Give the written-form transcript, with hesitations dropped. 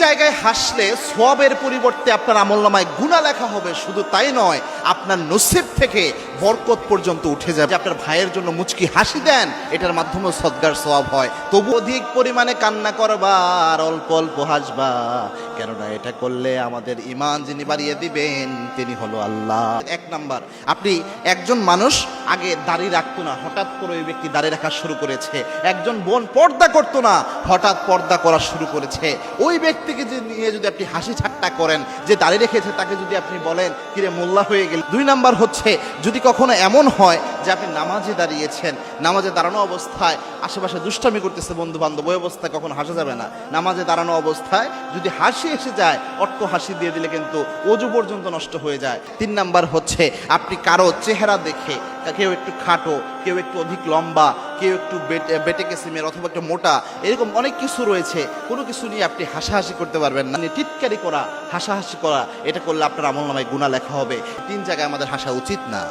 জায়গায় হাসলে সওয়াবের পরিবর্তে আপনার আমলনামায় গুনাহ লেখা হবে। শুধু তাই নয়, আপনার নসিব থেকে বরকত পর্যন্ত উঠে যাবে। আপনার ভাইয়ের জন্য মুচকি হাসি দেন, এটার মাধ্যমেও সদকার সওয়াব হয়। তবু অধিক পরিমাণে কান্না করবা আর অল্প অল্প হাসবা, কেননা এটা করলে আমাদের ঈমান যিনি বাড়িয়ে দিবেন তিনি হলো আল্লাহ। এক নাম্বার, আপনি একজন মানুষ আগে দাড়ি রাখতো না, হঠাৎ করে ওই ব্যক্তি দাড়ি রাখা শুরু করেছে। একজন বোন পর্দা করতো না, হঠাৎ পর্দা করা শুরু করেছে। ওই ব্যক্তিকে যে নিয়ে যদি আপনি হাসি ঠাট্টা করেন, যে দাড়ি রেখেছে তাকে যদি আপনি বলেন কিরে মোল্লা হয়ে গেল। দুই নাম্বার হচ্ছে, যদি কখনো এমন হয় যে আপনি নামাজে দাঁড়িয়েছেন, নামাজে দাঁড়ানো অবস্থায় আশেপাশে দুষ্টামি করতেছে বন্ধু বান্ধব, ওই অবস্থায় কখনো হাসা যাবে না। নামাজে দাঁড়ানো অবস্থায় যদি হাসি এসে যায়, অট্ট হাসি দিয়ে দিলে কিন্তু ওযু পর্যন্ত নষ্ট হয়ে যায়। তিন নাম্বার হচ্ছে, আপনি কারো চেহারা দেখে, কেউ একটু খাটো, কেউ একটু অধিক লম্বা, কেউ একটু বেটে কিসিমের অথবা একটু মোটা, এরকম অনেক কিছু রয়েছে, কোনো কিছু নিয়ে আপনি হাসাহাসি করতে পারবেন না। টিটকারি করা, হাসাহাসি করা, এটা করলে আপনার আমলনামায় গুনাহ লেখা হবে। তিন জায়গায় আমাদের হাসা উচিত না।